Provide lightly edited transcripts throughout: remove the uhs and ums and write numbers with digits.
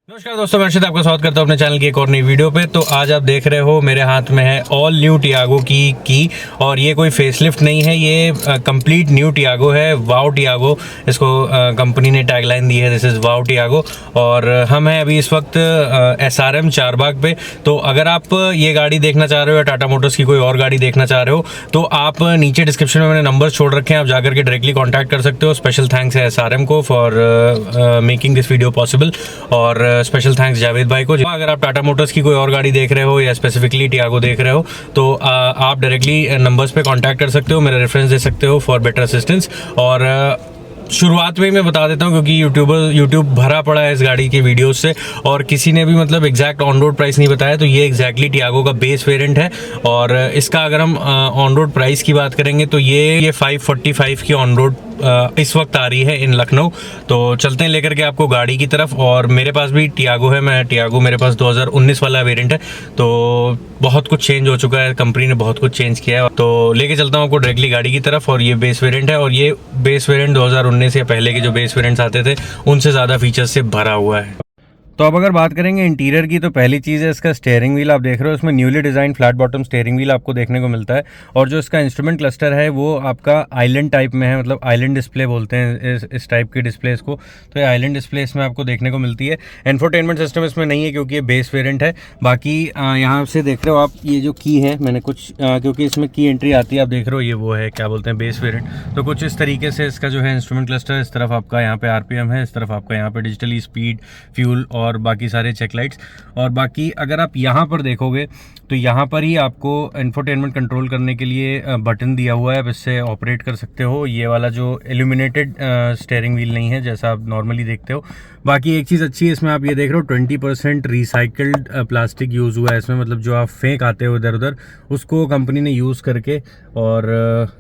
नमस्कार दोस्तों, मैं अर्षित आपका स्वागत करता हूं अपने चैनल की एक और नई वीडियो पे। तो आज आप देख रहे हो मेरे हाथ में है ऑल न्यू टियागो की और ये कोई फेसलिफ्ट नहीं है, ये कंप्लीट न्यू टियागो है। वाओ टियागो इसको कंपनी ने टैगलाइन दी है, दिस इज़ वाओ टियागो। और हम हैं अभी इस वक्त SRM चारबाग पे। तो अगर आप ये गाड़ी देखना चाह रहे हो या टाटा मोटर्स की कोई और गाड़ी देखना चाह रहे हो तो आप नीचे डिस्क्रिप्शन में मैंने नंबर छोड़ रखे हैं, आप जाकर के डायरेक्टली कॉन्टैक्ट कर सकते हो। स्पेशल थैंक्स है SRM को for making this video possible और स्पेशल थैंक्स जावेद भाई को। अगर आप टाटा मोटर्स की कोई और गाड़ी देख रहे हो या स्पेसिफिकली टियागो देख रहे हो तो आप डायरेक्टली नंबर्स पे कांटेक्ट कर सकते हो, मेरा रेफरेंस दे सकते हो फॉर बेटर असिस्टेंस। और शुरुआत में ही मैं बता देता हूँ क्योंकि यूट्यूब भरा पड़ा है इस गाड़ी के वीडियोस से और किसी ने भी मतलब एग्जैक्ट ऑन रोड प्राइस नहीं बताया। तो ये एग्जैक्टली टियागो का बेस वेरिएंट है और इसका अगर हम ऑन रोड प्राइस की बात करेंगे तो ये 545 की ऑन रोड इस वक्त आ रही है इन लखनऊ। तो चलते हैं लेकर के आपको गाड़ी की तरफ। और मेरे पास भी टियागो है, मेरे पास 2019 वाला वेरिएंट है। तो बहुत कुछ चेंज हो चुका है, कंपनी ने बहुत कुछ चेंज किया है। तो लेके चलता हूँ आपको डायरेक्टली गाड़ी की तरफ। और ये बेस वेरिएंट है और ये बेस वेरिएंट 2019 या पहले के जो बेस वेरिएंट्स आते थे उनसे ज़्यादा फीचर्स से भरा हुआ है। तो अब अगर बात करेंगे इंटीरियर की तो पहली चीज़ है इसका स्टीयरिंग व्हील। आप देख रहे हो इसमें newly design flat bottom steering wheel आपको देखने को मिलता है। और जो इसका इंस्ट्रूमेंट क्लस्टर है वो आपका आइलैंड टाइप में है, मतलब आइलैंड डिस्प्ले बोलते हैं इस टाइप की डिस्प्ले इसको। तो ये आइलैंड डिस्प्ले इसमें आपको देखने को मिलती है। इंफोटेनमेंट सिस्टम इसमें नहीं है क्योंकि ये बेस वेरिएंट है। बाकी यहाँ से देख रहे हो आप, ये जो की है मैंने कुछ क्योंकि इसमें की एंट्री आती है, आप देख रहे हो ये वो है क्या बोलते हैं बेस वेरिएंट। तो कुछ इस तरीके से इसका जो है इंस्ट्रूमेंट क्लस्टर, इस तरफ आपका यहाँ पे RPM है, इस तरफ आपका यहाँ पे डिजिटली स्पीड, फ्यूल और बाकी सारे लाइट्स। और बाकी अगर आप यहाँ पर देखोगे तो यहाँ पर ही आपको इंफोटेनमेंट कंट्रोल करने के लिए बटन दिया हुआ है, आप इससे ऑपरेट कर सकते हो। ये वाला जो इल्यूमिनेटेड स्टीयरिंग व्हील नहीं है जैसा आप नॉर्मली देखते हो। बाकी एक चीज़ अच्छी है इसमें, आप ये देख रहे हो 20% रिसाइकल्ड प्लास्टिक यूज़ हुआ है इसमें, मतलब जो आप फेंक आते हो इधर उधर उसको कंपनी ने यूज़ करके और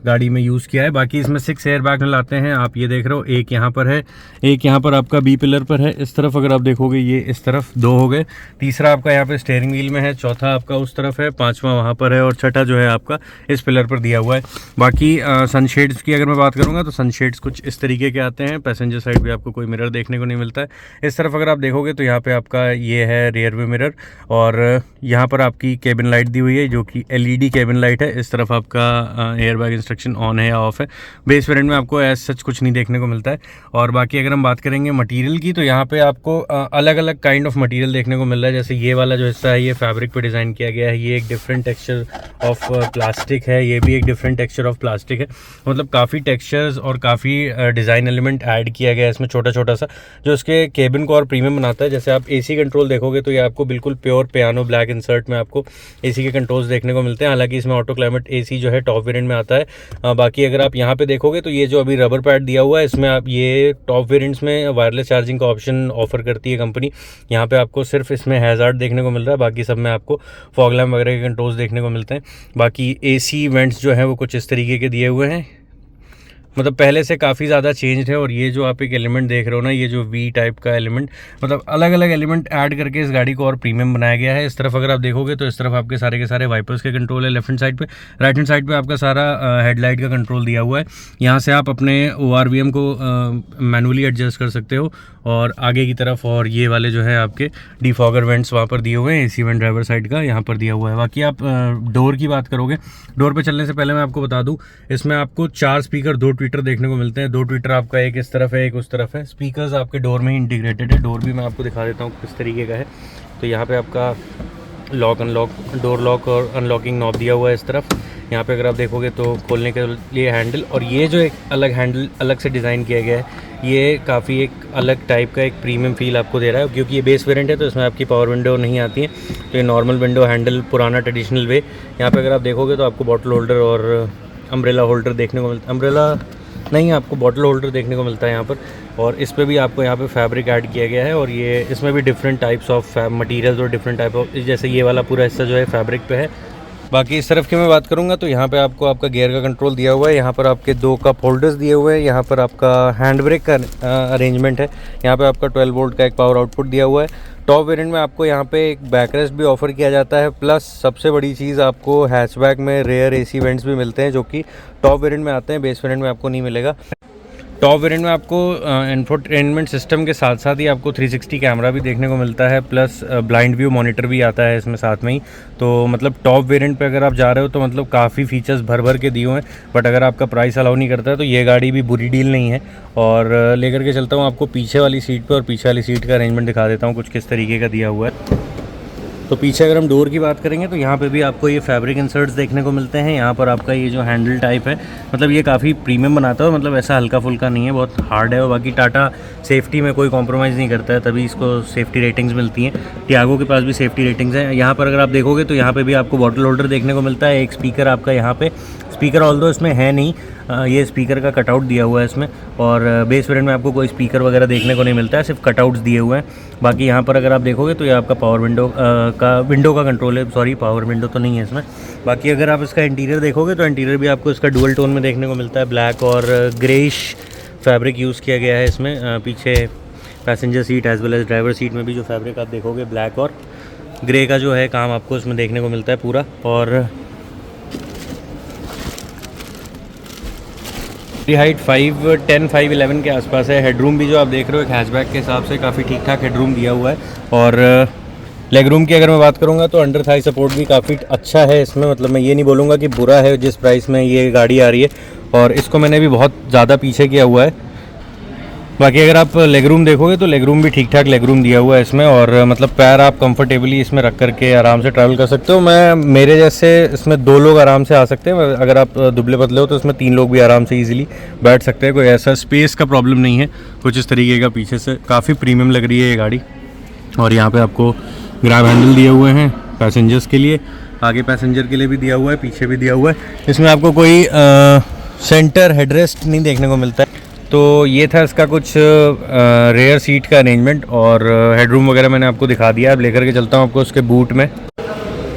गाड़ी में यूज़ किया है। बाकी इसमें 6 एयर बैग लाते हैं, आप ये देख रहे हो। एक यहाँ पर है, एक यहाँ पर आपका B पिलर पर है। इस तरफ अगर आप देखोगे ये इस तरफ 2 हो गए, तीसरा आपका यहाँ पे स्टीयरिंग व्हील में है, चौथा आपका उस तरफ है, पांचवा वहाँ पर है और छठा जो है आपका इस पिलर पर दिया हुआ है। बाकी सनशेड्स की अगर मैं बात करूँगा तो सनशेड्स कुछ इस तरीके के आते हैं। पैसेंजर साइड पे आपको कोई मिरर देखने को नहीं मिलता है। इस तरफ अगर आप देखोगे तो यहाँ पे आपका ये है रियर व्यू मिरर और यहाँ पर आपकी केबिन लाइट दी हुई है जो कि LED केबिन लाइट है। इस तरफ आपका एयरबैग इंस्ट्रक्शन ऑन है या ऑफ है। बेस वेरिएंट में आपको एज सच कुछ नहीं देखने को मिलता है। और बाकी अगर हम बात करेंगे मटेरियल की तो यहाँ पे आपको अलग अलग काइंड ऑफ मटेरियल देखने को मिल रहा है। जैसे ये वाला जो हिस्सा है ये फैब्रिक पे डिज़ाइन किया गया है, ये एक डिफरेंट टेक्सचर ऑफ प्लास्टिक है, ये भी एक डिफरेंट टेक्सचर ऑफ प्लास्टिक है। मतलब काफ़ी टेक्सचर्स और काफ़ी डिज़ाइन एलिमेंट ऐड किया गया है इसमें छोटा छोटा सा, जो इसके केबिन को और प्रीमियम बनाता है। जैसे आप AC कंट्रोल देखोगे तो ये आपको बिल्कुल प्योर पियानो ब्लैक इंसर्ट में आपको AC के कंट्रोल्स देखने को मिलते हैं। हालांकि इसमें ऑटो क्लाइमेट AC जो है टॉप वेरिएंट में आता है। बाकी अगर आप यहाँ पे देखोगे तो ये जो अभी रबर पैड दिया हुआ है इसमें आप ये टॉप वेरिएंट्स में वायरलेस चार्जिंग का ऑप्शन ऑफर करती है कंपनी। यहाँ पे आपको सिर्फ इसमें हैज़ार्ड देखने को मिल रहा है, बाकी सब में आपको फॉग लैम्प वगैरह के कंट्रोल्स देखने को मिलते हैं। बाकी AC वेंट्स जो है वो कुछ इस तरीके के दिए हुए हैं, मतलब पहले से काफ़ी ज़्यादा चेंज है। और ये जो आप एक एलिमेंट देख रहे हो ना, ये जो V टाइप का एलिमेंट, मतलब अलग अलग एलिमेंट ऐड करके इस गाड़ी को और प्रीमियम बनाया गया है। इस तरफ अगर आप देखोगे तो इस तरफ आपके सारे के सारे वाइपर्स के कंट्रोल है लेफ्ट हैंड साइड पे। राइट हैंड साइड पे आपका सारा हेडलाइट का कंट्रोल दिया हुआ है। यहाँ से आप अपने ORVM को मैनुअली एडजस्ट कर सकते हो और आगे की तरफ। और ये वाले जो है आपके डिफॉगर वेंट्स वहाँ पर दिए हुए हैं, AC वेंट ड्राइवर साइड का यहाँ पर दिया हुआ है। बाकी आप डोर की बात करोगे, डोर पर चलने से पहले मैं आपको बता दूँ इसमें आपको 4 स्पीकर 2 ट्विटर देखने को मिलते हैं। 2 ट्विटर आपका एक इस तरफ है एक उस तरफ है। स्पीकर्स आपके डोर में ही इंटीग्रेटेड है। डोर भी मैं आपको दिखा देता हूँ किस तरीके का है। तो यहाँ पे आपका लॉक अनलॉक, डोर लॉक और अनलॉकिंग नॉब दिया हुआ है इस तरफ। यहाँ पे अगर आप देखोगे तो खोलने के लिए हैंडल, और ये जो एक अलग हैंडल अलग से डिज़ाइन किया गया है ये काफ़ी एक अलग टाइप का एक प्रीमियम फील आपको दे रहा है। क्योंकि ये बेस वेरिएंट है तो इसमें आपकी पावर विंडो नहीं आती है, तो ये नॉर्मल विंडो हैंडल पुराना ट्रेडिशनल वे। यहाँ पे अगर आप देखोगे तो आपको बॉटल होल्डर और अम्ब्रेला होल्डर देखने को मिलता है। अम्ब्रेला नहीं, आपको बॉटल होल्डर देखने को मिलता है यहाँ पर। और इस पे भी आपको यहाँ पे फैब्रिक ऐड किया गया है और ये इसमें भी डिफरेंट टाइप्स ऑफ मटेरियल्स और डिफरेंट टाइप ऑफ, जैसे ये वाला पूरा हिस्सा जो है फैब्रिक पे है। बाकी इस तरफ की मैं बात करूँगा तो यहाँ पे आपको आपका गियर का कंट्रोल दिया हुआ है। यहाँ पर आपके 2 कप होल्डर्स दिए हुए हैं। यहाँ पर आपका हैंड ब्रेक का अरेंजमेंट है। यहाँ पे आपका 12 वोल्ट का एक पावर आउटपुट दिया हुआ है। टॉप वेरिएंट में आपको यहाँ पे एक बैकरेस्ट भी ऑफर किया जाता है, प्लस सबसे बड़ी चीज़ आपको हैचबैक में रेयर AC वेंट्स भी मिलते हैं जो कि टॉप वेरिएंट में आते हैं, बेस वेरिएंट में आपको नहीं मिलेगा। टॉप वेरिएंट में आपको इंफोटेनमेंट सिस्टम के साथ साथ ही आपको 360 कैमरा भी देखने को मिलता है, प्लस ब्लाइंड व्यू मॉनिटर भी आता है इसमें साथ में ही। तो मतलब टॉप वेरिएंट पे अगर आप जा रहे हो तो मतलब काफ़ी फीचर्स भर भर के दिए हुए हैं। बट अगर आपका प्राइस अलाउ नहीं करता है तो ये गाड़ी भी बुरी डील नहीं है। और लेकर के चलता हूँ आपको पीछे वाली सीट पर, और पीछे वाली सीट का अरेंजमेंट दिखा देता हूँ कुछ किस तरीके का दिया हुआ है। तो पीछे अगर हम डोर की बात करेंगे तो यहाँ पे भी आपको ये फैब्रिक इंसर्ट्स देखने को मिलते हैं। यहाँ पर आपका ये जो हैंडल टाइप है, मतलब ये काफ़ी प्रीमियम बनाता है, मतलब ऐसा हल्का फुल्का नहीं है, बहुत हार्ड है। और बाकी टाटा सेफ्टी में कोई कॉम्प्रोमाइज़ नहीं करता है, तभी इसको सेफ्टी रेटिंग्स मिलती हैं। टियागो के पास भी सेफ्टी रेटिंग्स हैं। यहाँ पर अगर आप देखोगे तो यहाँ पर भी आपको बॉटल होल्डर देखने को मिलता है। एक स्पीकर आपका यहाँ पर, स्पीकर ऑल्दो इसमें है नहीं, ये स्पीकर का कटआउट दिया हुआ है इसमें। और बेस वेरिएंट में आपको कोई स्पीकर वगैरह देखने को नहीं मिलता है, सिर्फ कटआउट्स दिए हुए हैं। बाकी यहाँ पर अगर आप देखोगे तो ये आपका पावर विंडो का कंट्रोल है, सॉरी पावर विंडो तो नहीं है इसमें। बाकी अगर आप इसका इंटीरियर देखोगे तो इंटीरियर भी आपको इसका डुअल टोन में देखने को मिलता है। ब्लैक और ग्रेइश फैब्रिक यूज़ किया गया है इसमें। पीछे passenger seat as well as driver seat में भी जो फैब्रिक आप देखोगे ब्लैक और ग्रे का जो है काम आपको इसमें देखने को मिलता है पूरा। और हाइट 5'10", 5'11" के आसपास है। हेडरूम भी जो आप देख रहे हो एक हैचबैक के हिसाब से काफ़ी ठीक ठाक हेडरूम दिया हुआ है। और लेग रूम की अगर मैं बात करूँगा तो अंडर थाई सपोर्ट भी काफ़ी अच्छा है इसमें, मतलब मैं ये नहीं बोलूँगा कि बुरा है जिस प्राइस में ये गाड़ी आ रही है। और इसको मैंने भी बहुत ज़्यादा पीछे किया हुआ है। बाकी अगर आप लेग रूम देखोगे तो लेग रूम भी ठीक ठाक लेग रूम दिया हुआ है इसमें। और मतलब पैर आप कंफर्टेबली इसमें रख करके आराम से ट्रैवल कर सकते हो। मेरे जैसे इसमें 2 लोग आराम से आ सकते हैं। अगर आप दुबले पतले हो तो इसमें 3 लोग भी आराम से इजीली बैठ सकते हैं। कोई ऐसा स्पेस का प्रॉब्लम नहीं है कुछ इस तरीके का। पीछे से काफ़ी प्रीमियम लग रही है ये गाड़ी। और यहाँ पर आपको ग्रैब हैंडल दिए हुए हैं पैसेंजर्स के लिए, आगे पैसेंजर के लिए भी दिया हुआ है, पीछे भी दिया हुआ है। इसमें आपको कोई सेंटर हेडरेस्ट नहीं देखने को मिलता है। तो ये था इसका कुछ रेयर सीट का अरेंजमेंट। और हेडरूम वगैरह मैंने आपको दिखा दिया। अब लेकर के चलता हूँ आपको उसके बूट में।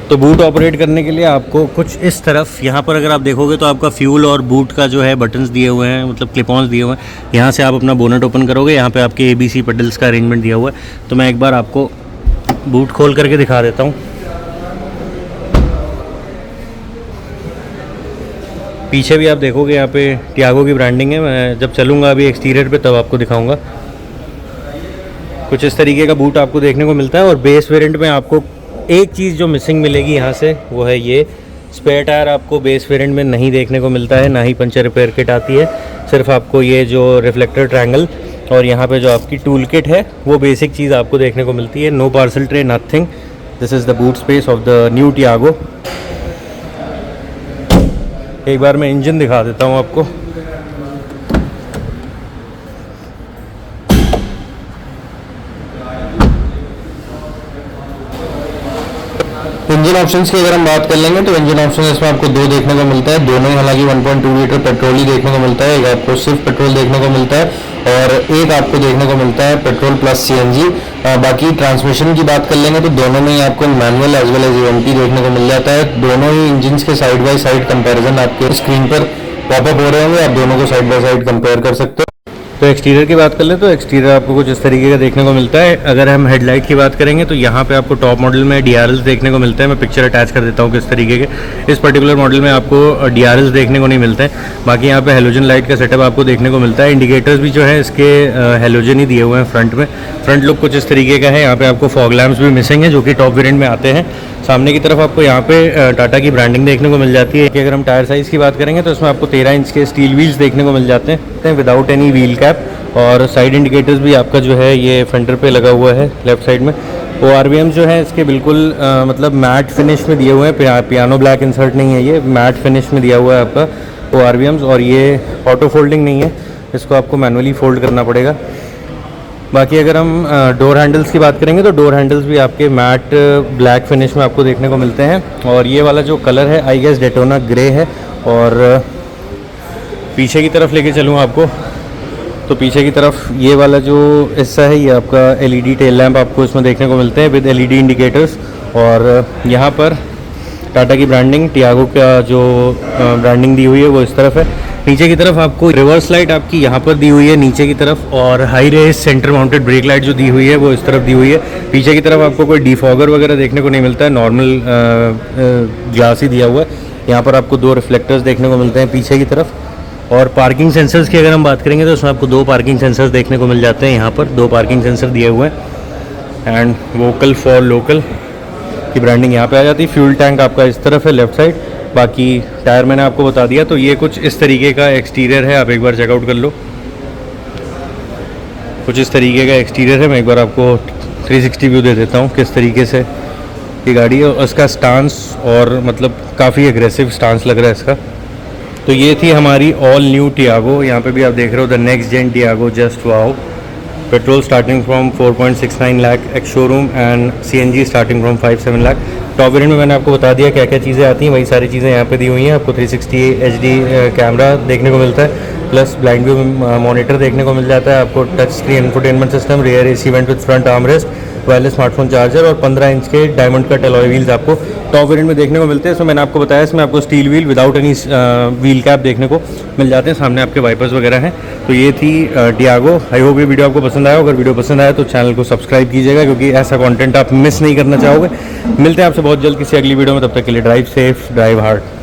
तो बूट ऑपरेट करने के लिए आपको कुछ इस तरफ, यहाँ पर अगर आप देखोगे तो आपका फ्यूल और बूट का जो है बटन्स दिए हुए हैं, मतलब क्लिप ऑन्स दिए हुए हैं। यहाँ से आप अपना बोनट ओपन करोगे, यहाँ पे आपके ABC पेडल्स का अरेंजमेंट दिया हुआ है। तो मैं एक बार आपको बूट खोल करके दिखा देता हूँ। पीछे भी आप देखोगे यहाँ पे टियागो की ब्रांडिंग है। मैं जब चलूँगा अभी एक्सटीरियर पे तब आपको दिखाऊंगा। कुछ इस तरीके का बूट आपको देखने को मिलता है। और बेस वेरिएंट में आपको एक चीज़ जो मिसिंग मिलेगी यहाँ से, वो है ये स्पेयर टायर आपको बेस वेरिएंट में नहीं देखने को मिलता है, ना ही पंचर रिपेयर किट आती है। सिर्फ आपको ये जो रिफ्लेक्टर ट्रायंगल और यहाँ पे जो आपकी टूल किट है वो बेसिक चीज़ आपको देखने को मिलती है। No parcel tray, nothing. This is the boot space of the new Tiago. एक बार मैं इंजन दिखा देता हूँ आपको। इंजन ऑप्शंस की अगर हम बात कर लेंगे तो इंजन ऑप्शन इसमें आपको 2 देखने को मिलता है। दोनों ही हालांकि 1.2 लीटर पेट्रोल ही देखने को मिलता है। एक आपको सिर्फ पेट्रोल देखने को मिलता है और एक आपको देखने को मिलता है पेट्रोल प्लस CNG। बाकी ट्रांसमिशन की बात कर लेंगे तो दोनों में ही आपको manual as well as AMT देखने को मिल जाता है। दोनों ही इंजन के साइड बाय साइड कंपैरिजन आपके स्क्रीन पर पॉपअप हो रहे होंगे, आप दोनों को साइड बाय साइड कंपेयर कर सकते हो। तो एक्सटीरियर की बात कर ले तो एक्सटीरियर आपको कुछ इस तरीके का देखने को मिलता है। अगर हम हेडलाइट की बात करेंगे तो यहाँ पे आपको टॉप मॉडल में DRLs देखने को मिलते हैं। मैं पिक्चर अटैच कर देता हूँ किस तरीके के। इस पर्टिकुलर मॉडल में आपको DRLs देखने को नहीं मिलते हैं। बाकी यहाँ पे हेलोजन लाइट का सेटअप आपको देखने को मिलता है। इंडिकेटर्स भी जो है इसके हेलोजन ही दिए हुए हैं फ्रंट में। फ्रंट लुक कुछ इस तरीके का है। यहाँ पे आपको फॉग लैम्प्स भी मिसिंग है जो कि टॉप वेरिएंट में आते हैं। सामने की तरफ आपको यहाँ पे टाटा की ब्रांडिंग देखने को मिल जाती है। कि अगर हम टायर साइज़ की बात करेंगे तो इसमें आपको 13 इंच के स्टील व्हील्स देखने को मिल जाते हैं विदाउट एनी व्हील कैप। और साइड इंडिकेटर्स भी आपका जो है ये फेंडर पे लगा हुआ है लेफ्ट साइड में। ORVM जो है इसके बिल्कुल मतलब मैट फिनिश में दिए हुए हैं। पियानो ब्लैक इंसर्ट नहीं है, ये मैट फिनिश में दिया हुआ है आपका ORVMs। और ये ऑटो फोल्डिंग नहीं है, इसको आपको मैनुअली फोल्ड करना पड़ेगा। बाकी अगर हम डोर हैंडल्स की बात करेंगे तो डोर हैंडल्स भी आपके मैट ब्लैक फिनिश में आपको देखने को मिलते हैं। और ये वाला जो कलर है आई गेस डेटोना ग्रे है। और पीछे की तरफ लेके चलूँ आपको तो पीछे की तरफ ये वाला जो हिस्सा है ये आपका LED टेल लैंप आपको इसमें देखने को मिलते हैं विद LED इंडिकेटर्स। और यहाँ पर टाटा की ब्रांडिंग, टियागो का जो ब्रांडिंग दी हुई है वो इस तरफ है। नीचे की तरफ आपको रिवर्स लाइट आपकी यहाँ पर दी हुई है नीचे की तरफ। और high rise centre mounted brake light जो दी हुई है वो इस तरफ दी हुई है। पीछे की तरफ आपको कोई डिफॉगर वगैरह देखने को नहीं मिलता है, नॉर्मल ग्लास ही दिया हुआ है। यहाँ पर आपको 2 रिफ्लेक्टर्स देखने को मिलते हैं पीछे की तरफ। और पार्किंग सेंसर्स की अगर हम बात करेंगे तो उसमें आपको 2 पार्किंग सेंसर्स देखने को मिल जाते हैं। यहाँ पर 2 पार्किंग सेंसर दिए हुए हैं एंड वोकल फॉर लोकल की ब्रांडिंग यहाँ पे आ जाती है। फ्यूल टैंक आपका इस तरफ है लेफ्ट साइड, बाकी टायर मैंने आपको बता दिया। तो ये कुछ इस तरीके का एक्सटीरियर है, आप एक बार चेकआउट कर लो। कुछ इस तरीके का एक्सटीरियर है, मैं एक बार आपको 360 व्यू दे देता हूँ किस तरीके से ये गाड़ी है। और उसका स्टांस और मतलब काफ़ी एग्रेसिव स्टांस लग रहा है इसका। तो ये थी हमारी ऑल न्यू टियागो। यहाँ पे भी आप देख रहे हो the next gen Tiago just wow. Petrol starting from 4.69 lakh ex showroom and CNG starting from 5.7 lakh. Top variant में मैंने आपको बता दिया क्या क्या चीज़ें आती हैं, वही सारी चीज़ें यहाँ पे दी हुई हैं। आपको 360 HD कैमरा देखने को मिलता है, प्लस ब्लाइंड व्यू मॉनिटर देखने को मिल जाता है। आपको touch screen infotainment system, rear AC went with front armrest, wireless smartphone charger और 15 इंच के डायमंड कट अलॉय व्हील्स आपको टॉप वेरिएंट में देखने को मिलते हैं। इसमें मैंने आपको बताया इसमें आपको steel wheel without any wheel cap देखने को मिल जाते हैं। सामने आपके वाइपर्स वगैरह हैं। तो ये थी टियागो। आई होप ये वीडियो आपको पसंद आया। अगर वीडियो पसंद आया तो चैनल को सब्सक्राइब कीजिएगा, क्योंकि ऐसा कंटेंट आप मिस नहीं करना चाहोगे। मिलते हैं आपसे बहुत जल्द किसी अगली वीडियो में, तब तक के लिए ड्राइव सेफ, ड्राइव हार्ड।